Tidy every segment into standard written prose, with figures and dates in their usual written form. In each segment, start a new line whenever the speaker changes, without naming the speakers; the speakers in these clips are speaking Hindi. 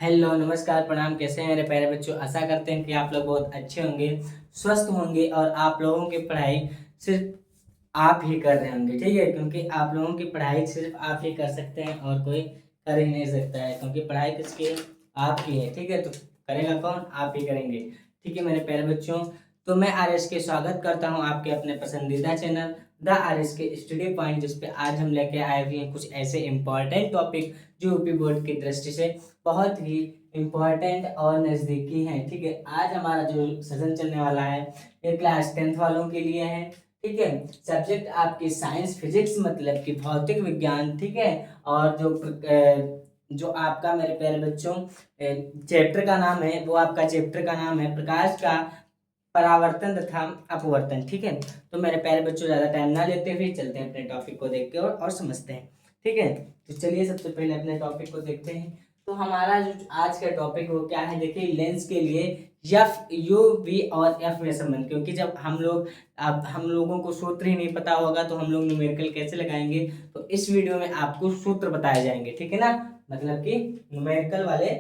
हेलो नमस्कार प्रणाम। कैसे हैं मेरे प्यारे बच्चों? आशा करते हैं कि आप लोग बहुत अच्छे होंगे, स्वस्थ होंगे और आप लोगों की पढ़ाई सिर्फ आप ही कर रहे होंगे। ठीक है, क्योंकि आप लोगों की पढ़ाई सिर्फ आप ही कर सकते हैं और कोई कर ही नहीं सकता है, क्योंकि पढ़ाई किसकी है? आपकी है। ठीक है, तो करेगा कौन? आप ही करेंगे। ठीक है मेरे प्यारे बच्चों, तो मैं आरएस के स्वागत करता हूँ आपके अपने पसंदीदा चैनल द आरएस के स्टडी पॉइंट, जिसपे आज हम लेके आए हुए हैं कुछ ऐसे इंपॉर्टेंट टॉपिक जो यूपी बोर्ड की दृष्टि से बहुत ही इम्पोर्टेंट और नज़दीकी है। ठीक है, आज हमारा जो सेशन चलने वाला है ये क्लास 10th वालों के लिए है। ठीक है, सब्जेक्ट आपकी साइंस फिजिक्स मतलब कि भौतिक विज्ञान। ठीक है, और जो आपका मेरे प्यारे बच्चों चैप्टर का नाम है, वो आपका चैप्टर का नाम है प्रकाश का परावर्तन तथा अपवर्तन। ठीक है, तो मेरे प्यारे बच्चों ज़्यादा टाइम ना लेते हुए चलते हैं अपने टॉपिक को देखते और समझते हैं। ठीक है, तो चलिए सबसे पहले अपने टॉपिक को देखते हैं। तो हमारा जो आज का टॉपिक वो क्या है? देखिए, लेंस के लिए एफ यू वी और एफ में संबंध, क्योंकि जब हम लोगों को सूत्र ही नहीं पता होगा तो हम लोग न्यूमेरिकल कैसे लगाएंगे? तो इस वीडियो में आपको सूत्र बताए जाएंगे। ठीक है ना, मतलब कि न्यूमेरिकल वाले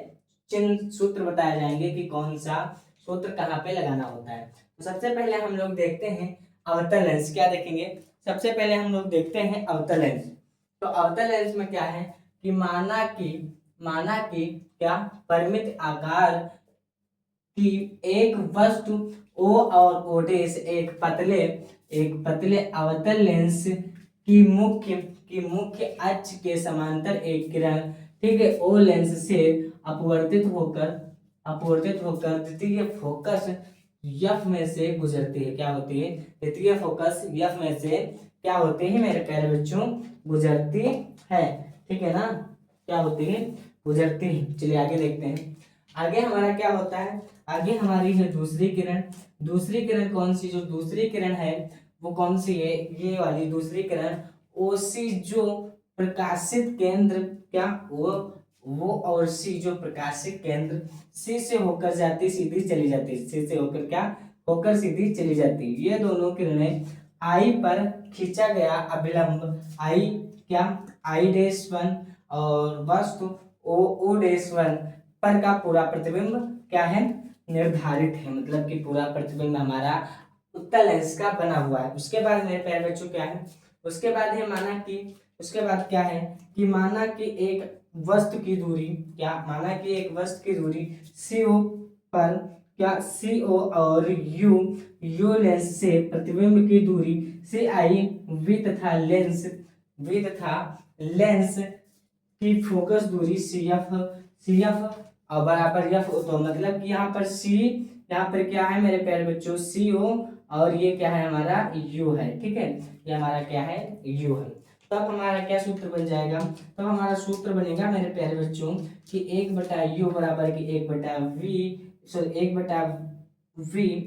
चिन्ह सूत्र बताए जाएंगे कि कौन सा सूत्र कहाँ पे लगाना होता है। तो सबसे पहले हम लोग देखते हैं अवतल लेंस। क्या देखेंगे? सबसे पहले हम लोग देखते हैं अवतल लेंस। तो अवतल लेंस में क्या है कि माना कि क्या परिमित आकार की एक वस्तु ओ और ओडेस एक पतले अवतल लेंस की मुख्य अक्ष के समांतर एक किरण, ठीक है, ओ लेंस से अपवर्तित होकर द्वितीय फोकस यफ में से गुजरती है। क्या होती है? द्वितीय फोकस यफ में से क्या होती है मेरे प्यारे बच्चों? गुजरती है। ठीक है ना, क्या होती है? गुजरती है। चलिए आगे देखते हैं। आगे हमारा क्या होता है? आगे हमारी है दूसरी किरण। दूसरी किरण कौन सी? जो दूसरी किरण है वो कौन सी है? ये वाली दूसरी किरण ओसी, जो प्रकाशित केंद्र क्या वो और सी जो प्रकाशित केंद्र सी से होकर जाती सीधी चली जाती, सी से होकर क्या होकर सीधी चली जाती। ये दोनों किरणें आई पर खींचा गया अभिलंब आई क्या आई डैश वन और वस्तु ओ डैश वन पर का पूरा प्रतिबिंब क्या है? निर्धारित है। मतलब कि पूरा प्रतिबिंब हमारा उत्तल लेंस का बना हुआ है। उसके बाद मेरे प्यारे बच्चों क्या है? उसके बाद है उसके बाद क्या है कि माना कि एक वस्तु की दूरी CO पर क्या CO और यू लेंस से प्रतिबिंब की दूरी CI वी तथा लेंस की फोकस दूरी CF और बराबर F। तो मतलब कि यहाँ पर क्या है मेरे प्यारे बच्चों? CO और ये क्या है हमारा? U है। ठीक है, ये हमारा क्या है? U है। तब हमारा क्या सूत्र बन जाएगा? तब हमारा सूत्र बनेगा मेरे प्यारे बच्चों कि 1/U बराबर की 1/V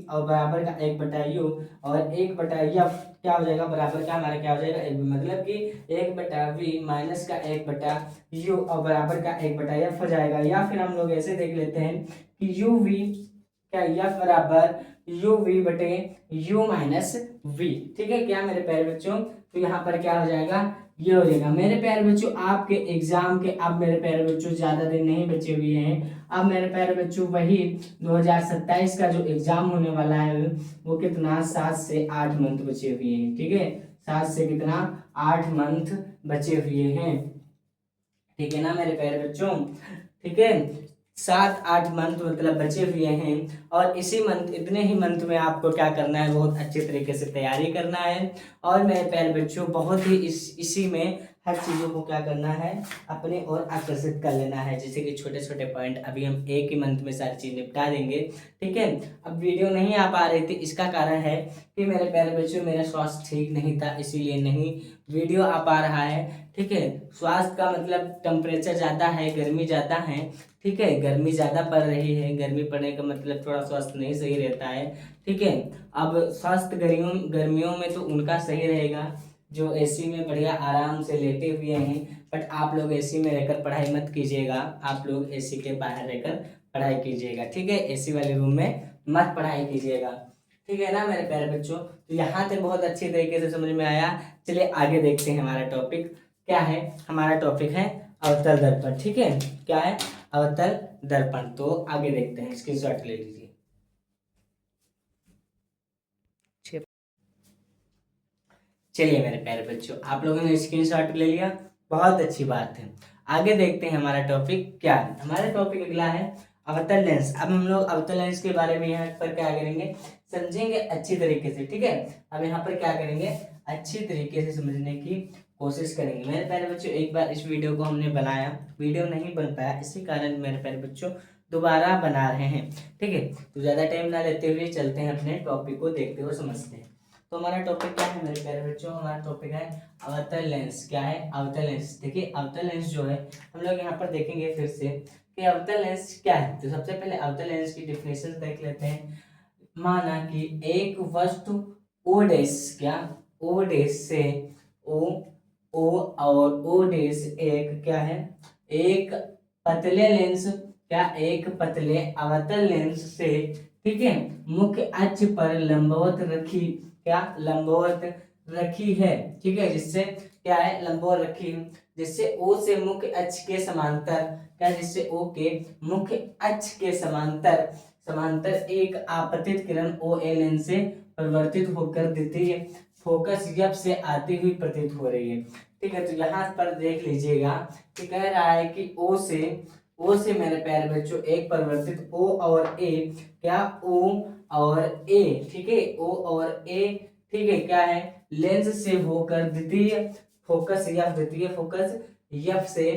और बराबर का 1/U और 1/F क्या हो जाएगा? बराबर का हमारा क्या हो जाएगा? मतलब कि 1/V माइनस का 1/U और बराबर का 1/F हो जाएगा। या फिर हम लोग ऐसे देख लेते हैं कि UV क्या F बराबर UV बटे U माइनस V। ठीक है क्या मेरे प्यारे बच्चों? तो यहाँ पर क्या हो जाएगा? ये हो जाएगा मेरे प्यारे बच्चों आपके एग्जाम के। अब मेरे प्यारे बच्चों ज्यादा दिन नहीं बचे हुए हैं। अब मेरे प्यारे बच्चों वही 2027 का जो एग्जाम होने वाला है वो कितना 7 से 8 मंथ बचे हुए हैं। ठीक है, 7 से कितना 8 मंथ बचे हुए हैं। ठीक है ना मेरे प्यारे बच्चों? ठीक है, 7-8 मंथ मतलब बचे हुए हैं। और इतने ही मंथ में आपको क्या करना है? बहुत अच्छे तरीके से तैयारी करना है। और मेरे प्यारे बच्चों बहुत ही इसी में हर चीज़ों को क्या करना है? अपने ओर आकर्षित कर लेना है। जैसे कि छोटे छोटे पॉइंट अभी हम एक ही मंथ में सारी चीज़ निपटा देंगे। ठीक है, अब वीडियो नहीं आ पा रही थी, इसका कारण है कि मेरे प्यारे बच्चों मेरा स्वास्थ्य ठीक नहीं था, इसीलिए नहीं वीडियो आ पा रहा है। ठीक है, स्वास्थ्य का मतलब टेम्परेचर ज़्यादा है, गर्मी ज़्यादा है। ठीक है, गर्मी ज़्यादा पड़ रही है, गर्मी पड़ने का मतलब थोड़ा स्वास्थ्य नहीं सही रहता है। ठीक है, अब स्वास्थ्य गर्मियों में तो उनका सही रहेगा जो एसी में बढ़िया आराम से लेटे हुए हैं। बट आप लोग एसी में रहकर पढ़ाई मत कीजिएगा, आप लोग एसी के बाहर रहकर पढ़ाई कीजिएगा। ठीक है, एसी वाले रूम में मत पढ़ाई कीजिएगा। ठीक है ना मेरे प्यारे बच्चों? तो यहाँ तक बहुत अच्छी तरीके से समझ में आया। चलिए आगे देखते हैं हमारा टॉपिक क्या है। हमारा टॉपिक है अवतल दर्पण। ठीक है, क्या है? अवतल दर्पण। तो आगे देखते हैं, स्क्रीनशॉट ले लीजिए। चलिए मेरे प्यारे बच्चों, आप लोगों ने स्क्रीनशॉट ले लिया, बहुत अच्छी बात है। आगे देखते हैं हमारा टॉपिक क्या है। हमारा टॉपिक अगला है अवतल लेंस। अब हम लोग अवतल लेंस के बारे में यहाँ पर क्या करेंगे, समझेंगे अच्छी तरीके से। ठीक है, अब यहाँ पर क्या करेंगे, अच्छी तरीके से समझने की कोशिश करेंगे। मेरे प्यारे बच्चों, एक बार इस वीडियो को हमने बनाया, वीडियो नहीं बन पाया, इसी कारण मेरे प्यारे बच्चों दोबारा बना रहे हैं। ठीक है, तो ज़्यादा टाइम ना लेते हुए चलते हैं अपने टॉपिक को देखते हुए समझते हैं। तो हमारा टॉपिक क्या है मेरे प्यारे बच्चों, हमारा टॉपिक है अवतल लेंस। क्या है? अवतल लेंस। देखिए अवतल लेंस जो है, हम लोग यहाँ पर देखेंगे फिर से कि अवतल लेंस क्या है। तो सबसे पहले अवतल लेंस की डिफिनेशन देख लेते हैं। माना कि एक वस्तु ओ डैश, क्या? ओ डैश से ओ ओ और ओ डैश एक क्या है, एक पतले लेंस, क्या? एक पतले अवतल लेंस से, ठीक है, मुख्य अक्ष पर लंबवत रखी, क्या? लंबवत रखी है। ठीक है, जिससे क्या है, लंबवत रखी, जिससे ओ से मुख्य अक्ष के समांतर, क्या? जिससे ओ के मुख्य अक्ष के समांतर समांतर एक आपतित किरण ओ ए लेंस से परिवर्तित होकर द्वितीय फोकस एफ से आती हुई प्रतीत हो रही है। ठीक है, तो यहाँ पर देख लीजिएगा कि कह रहा है कि ओ से मेरे प्यारे बच्चों एक परिवर्तित ओ और ए, क्या? ओ और ए, ठीक है, ओ और ए, ठीक है, क्या है, लेंस से होकर द्वितीय फोकस एफ से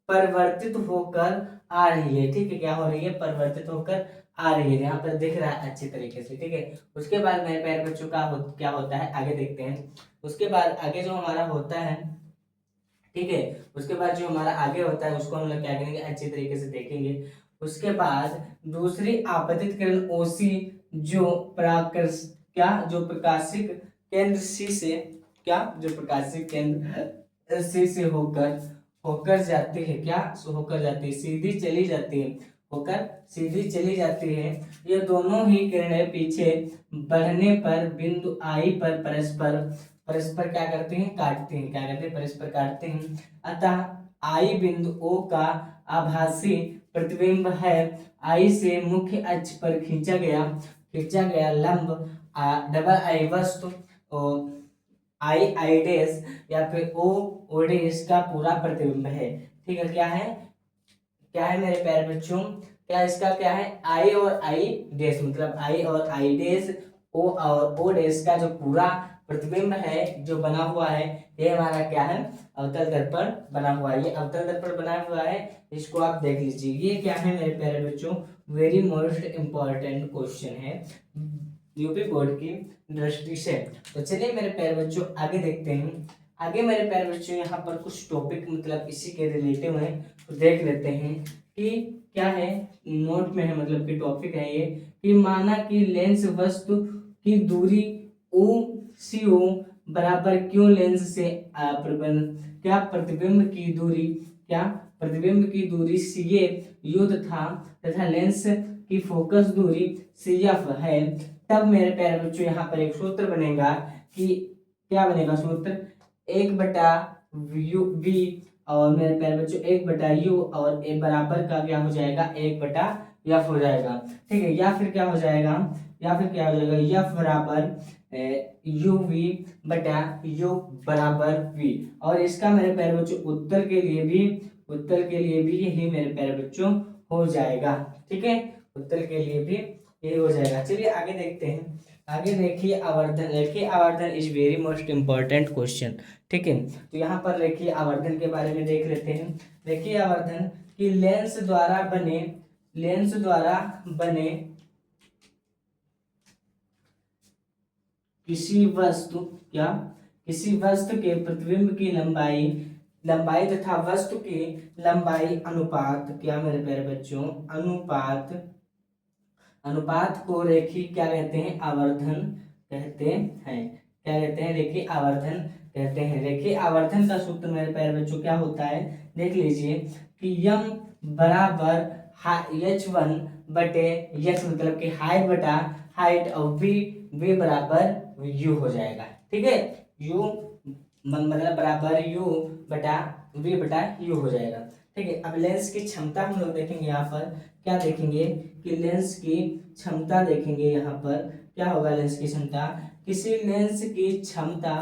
परिवर्तित होकर आ रही है। ठीक है, क्या हो रही है? परिवर्तित होकर आ रही है, यहाँ पर दिख रहा है अच्छी तरीके से। ठीक है, उसके बाद मेरे प्यारे बच्चों क्या होता है, आगे देखते हैं। उसके बाद आगे जो हमारा होता है, ठीक है, उसके बाद जो हमारा आगे होता है उसको हम लोग क्या करेंगे, अच्छी तरीके से देखेंगे। उसके बाद दूसरी आपतित किरण ओसी, जो प्राकर्ष, क्या? जो प्रकाशिक केंद्र सी से, क्या? जो प्रकाशिक केंद्र सी से होकर होकर जाती है, क्या? होकर जाती है, सीधी चली जाती है, होकर सीधी चली जाती है। ये दोनों ही किरणें पीछे बढ़ने पर बिंदु आई पर परस्पर परस्पर क्या करते हैं, काटते हैं। क्या करते हैं? परस्पर काटते हैं। अतः आई बिंदु ओ का आभासी प्रतिबिंब है। आई से मुख्य अक्ष पर खींचा गया लंब डबल आई वस्तु आई आई डैश या फिर ओ डैश का पूरा प्रतिबिंब है। ठीक है, क्या है? क्या है मेरे प्यारे बच्चों? क्या इसका क्या है? आई और आई डैश, मतलब आई और आई डैश, ओ और ओ डैश का जो पूरा प्रतिबिंब है, जो बना हुआ है, ये हमारा क्या है? अवतल दर्पण बना हुआ है। ये अवतल दर्पण बना हुआ है, इसको आप देख लीजिए। ये क्या है मेरे प्यारे बच्चों? वेरी मोस्ट इंपॉर्टेंट क्वेश्चन है यूपी बोर्ड की दृष्टि से। तो चलिए मेरे प्यारे बच्चों आगे देखते हैं। आगे मेरे प्यारे बच्चों यहाँ पर कुछ टॉपिक मतलब इसी के रिलेटिव है, तो देख लेते हैं कि क्या है, नोट में है, मतलब कि टॉपिक है ये कि माना कि लेंस वस्तु की दूरी ओ सी ओ बराबर क्यों लेंस से क्या प्रतिबिंब की दूरी, क्या? प्रतिबिंब की दूरी सी ए युद्ध था तथा लेंस की फोकस दूरी सी एफ है। तब मेरे प्यारे बच्चों यहाँ पर एक सूत्र बनेगा कि क्या बनेगा सूत्र? 1/v और मेरे प्यारे बच्चों 1/u और ए बराबर का क्या हो जाएगा? 1/f हो जाएगा। ठीक है, या फिर क्या हो जाएगा? f बराबर यू वी बटा यू बराबर v। और इसका मेरे प्यारे बच्चों उत्तर के लिए भी यही मेरे प्यारे बच्चों हो जाएगा। ठीक है, उत्तर के लिए भी यही हो जाएगा। चलिए आगे देखते हैं। आगे देखिए आवर्धन is very most important question. ठीक है, तो यहाँ पर रेखीय आवर्धन के बारे में देख लेते हैं। रेखीय आवर्धन कि लेंस द्वारा बने किसी वस्तु के प्रतिबिंब की लंबाई तथा वस्तु की लंबाई अनुपात, क्या मेरे प्यारे बच्चों? अनुपात को रेखीय क्या कहते हैं? आवर्धन कहते हैं। क्या कहते हैं? रेखीय आवर्धन कहते हैं। रेखीय आवर्धन का सूत्र मेरे प्यारे बच्चों क्या होता है, देख लीजिए कि यम बराबर h1 बटे h, मतलब कि हाइट बटा हाइट, और v बराबर u हो जाएगा। ठीक है, u मतलब बराबर यू बटा वी बटा यू हो जाएगा। ठीक है, अब लेंस की क्षमता हम लोग देखेंगे यहाँ पर, क्या देखेंगे कि लेंस की क्षमता देखेंगे यहाँ पर क्या होगा। लेंस की क्षमता, किसी लेंस की क्षमता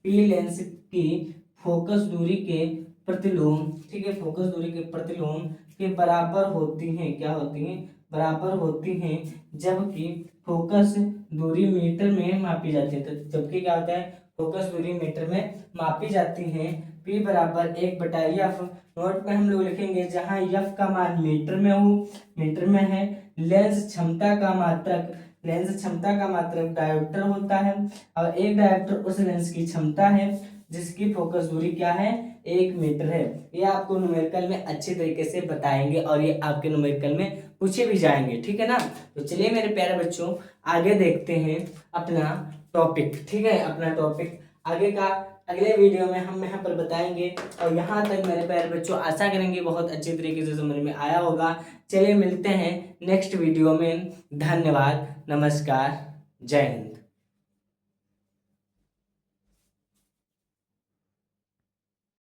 पी लेंस की फोकस दूरी के प्रतिलोम, ठीक है, फोकस दूरी के प्रतिलोम के बराबर होती हैं, क्या होती हैं, बराबर होती हैं, जबकि फोकस दूरी मीटर में मापी जाती है। तो जबकि क्या होता है, फोकस दूरी मीटर में मापी जाती है। P बराबर 1/f, नोट में हम लोग लिखेंगे जहां f का मान मीटर में हो, मीटर में है। लेंस क्षमता का मात्रक, लेंस क्षमता का मात्रक डायोप्टर होता है, और एक डायोप्टर उस लेंस की क्षमता है जिसकी फोकस दूरी क्या है, 1 मीटर है। ये आपको न्यूमेरिकल में अच्छे तरीके से बताएंगे और ये आपके न्यूमेरिकल में पूछे भी जाएंगे, ठीक है ना। तो चलिए मेरे प्यारे बच्चों, आगे देखते हैं अपना टॉपिक, ठीक है, अपना टॉपिक आगे का अगले वीडियो में हम यहाँ पर बताएंगे। और यहाँ तक मेरे प्यारे बच्चों आशा करेंगे बहुत अच्छी तरीके से समझ में आया होगा। चलिए मिलते हैं नेक्स्ट वीडियो में। धन्यवाद, नमस्कार, जय हिंद।